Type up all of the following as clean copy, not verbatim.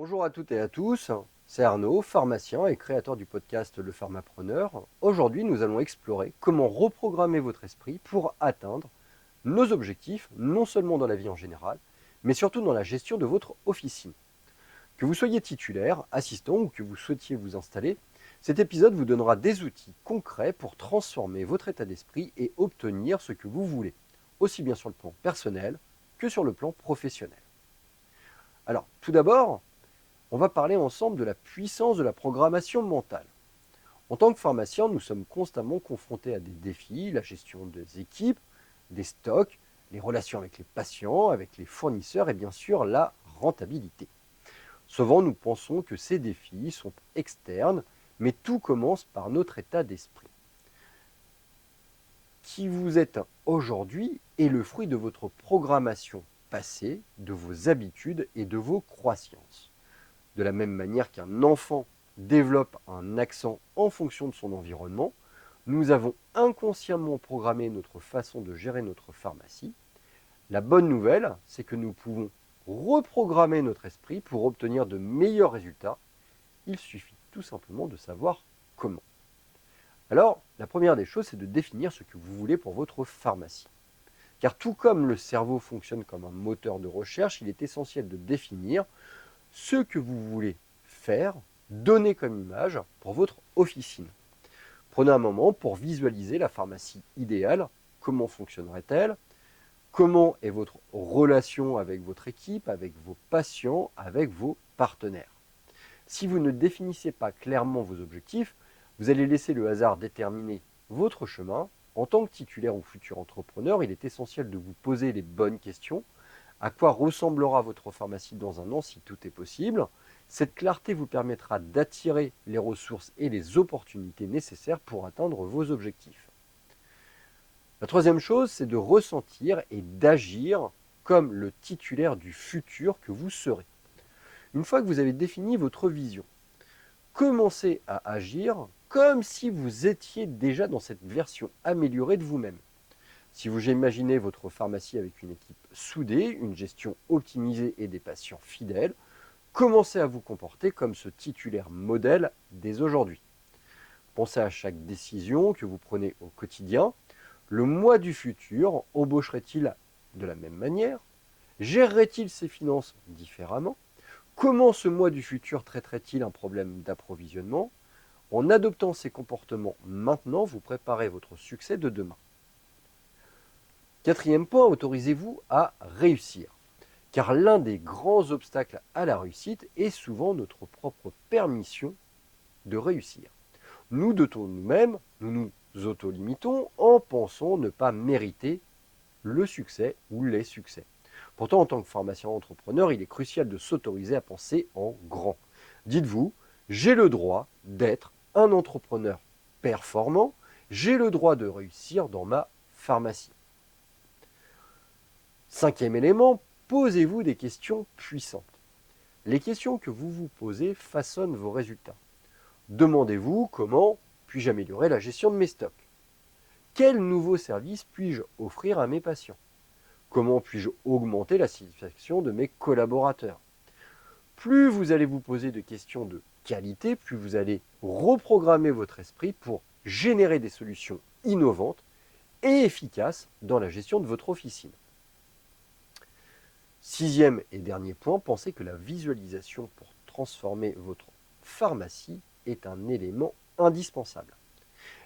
Bonjour à toutes et à tous, c'est Arnaud, pharmacien et créateur du podcast Le Pharmapreneur. Aujourd'hui, nous allons explorer comment reprogrammer votre esprit pour atteindre nos objectifs, non seulement dans la vie en général, mais surtout dans la gestion de votre officine. Que vous soyez titulaire, assistant ou que vous souhaitiez vous installer, cet épisode vous donnera des outils concrets pour transformer votre état d'esprit et obtenir ce que vous voulez, aussi bien sur le plan personnel que sur le plan professionnel. Alors, tout d'abord, on va parler ensemble de la puissance de la programmation mentale. En tant que pharmacien, nous sommes constamment confrontés à des défis, la gestion des équipes, des stocks, les relations avec les patients, avec les fournisseurs et bien sûr la rentabilité. Souvent, nous pensons que ces défis sont externes, mais tout commence par notre état d'esprit. Qui vous êtes aujourd'hui est le fruit de votre programmation passée, de vos habitudes et de vos croyances. De la même manière qu'un enfant développe un accent en fonction de son environnement, nous avons inconsciemment programmé notre façon de gérer notre pharmacie. La bonne nouvelle, c'est que nous pouvons reprogrammer notre esprit pour obtenir de meilleurs résultats. Il suffit tout simplement de savoir comment. Alors, la première des choses, c'est de définir ce que vous voulez pour votre pharmacie. Car tout comme le cerveau fonctionne comme un moteur de recherche, il est essentiel de définir ce que vous voulez faire, donner comme image pour votre officine. Prenez un moment pour visualiser la pharmacie idéale. Comment fonctionnerait-elle? Comment est votre relation avec votre équipe, avec vos patients, avec vos partenaires? Si vous ne définissez pas clairement vos objectifs, vous allez laisser le hasard déterminer votre chemin. En tant que titulaire ou futur entrepreneur, il est essentiel de vous poser les bonnes questions. À quoi ressemblera votre pharmacie dans un an si tout est possible? Cette clarté vous permettra d'attirer les ressources et les opportunités nécessaires pour atteindre vos objectifs. La troisième chose, c'est de ressentir et d'agir comme le titulaire du futur que vous serez. Une fois que vous avez défini votre vision, commencez à agir comme si vous étiez déjà dans cette version améliorée de vous-même. Si vous imaginez votre pharmacie avec une équipe soudée, une gestion optimisée et des patients fidèles, commencez à vous comporter comme ce titulaire modèle dès aujourd'hui. Pensez à chaque décision que vous prenez au quotidien. Le moi du futur embaucherait-il de la même manière? Gérerait-il ses finances différemment? Comment ce moi du futur traiterait-il un problème d'approvisionnement? En adoptant ces comportements maintenant, vous préparez votre succès de demain. Quatrième point, autorisez-vous à réussir. Car l'un des grands obstacles à la réussite est souvent notre propre permission de réussir. Nous, de nous-mêmes, nous nous auto-limitons en pensant ne pas mériter le succès ou les succès. Pourtant, en tant que pharmacien entrepreneur, il est crucial de s'autoriser à penser en grand. Dites-vous, j'ai le droit d'être un entrepreneur performant, j'ai le droit de réussir dans ma pharmacie. Cinquième élément, posez-vous des questions puissantes. Les questions que vous vous posez façonnent vos résultats. Demandez-vous comment puis-je améliorer la gestion de mes stocks? Quel nouveau service puis-je offrir à mes patients? Comment puis-je augmenter la satisfaction de mes collaborateurs? Plus vous allez vous poser de questions de qualité, plus vous allez reprogrammer votre esprit pour générer des solutions innovantes et efficaces dans la gestion de votre officine. Sixième et dernier point, pensez que la visualisation pour transformer votre pharmacie est un élément indispensable.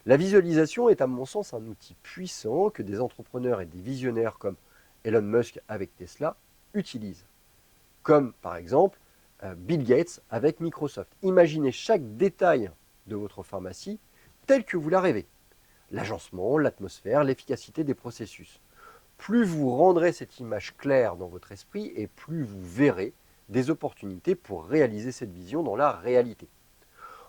La visualisation est à mon sens un outil puissant que des entrepreneurs et des visionnaires comme Elon Musk avec Tesla utilisent. Comme par exemple Bill Gates avec Microsoft. Imaginez chaque détail de votre pharmacie tel que vous la rêvez. L'agencement, l'atmosphère, l'efficacité des processus. Plus vous rendrez cette image claire dans votre esprit et plus vous verrez des opportunités pour réaliser cette vision dans la réalité.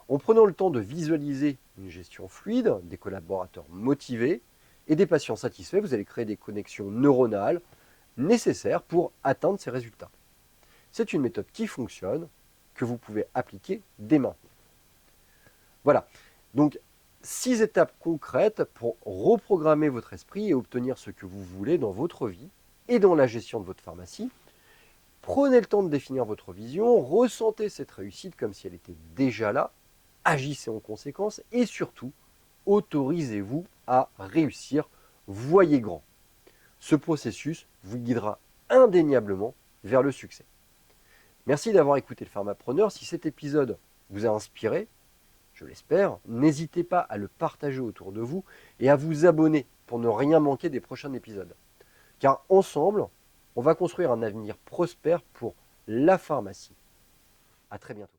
En prenant le temps de visualiser une gestion fluide, des collaborateurs motivés et des patients satisfaits, vous allez créer des connexions neuronales nécessaires pour atteindre ces résultats. C'est une méthode qui fonctionne, que vous pouvez appliquer dès maintenant. Voilà, donc 6 étapes concrètes pour reprogrammer votre esprit et obtenir ce que vous voulez dans votre vie et dans la gestion de votre pharmacie. Prenez le temps de définir votre vision, ressentez cette réussite comme si elle était déjà là, agissez en conséquence et surtout, autorisez-vous à réussir, voyez grand. Ce processus vous guidera indéniablement vers le succès. Merci d'avoir écouté le Pharmapreneur. Si cet épisode vous a inspiré, je l'espère, n'hésitez pas à le partager autour de vous et à vous abonner pour ne rien manquer des prochains épisodes. Car ensemble, on va construire un avenir prospère pour la pharmacie. À très bientôt.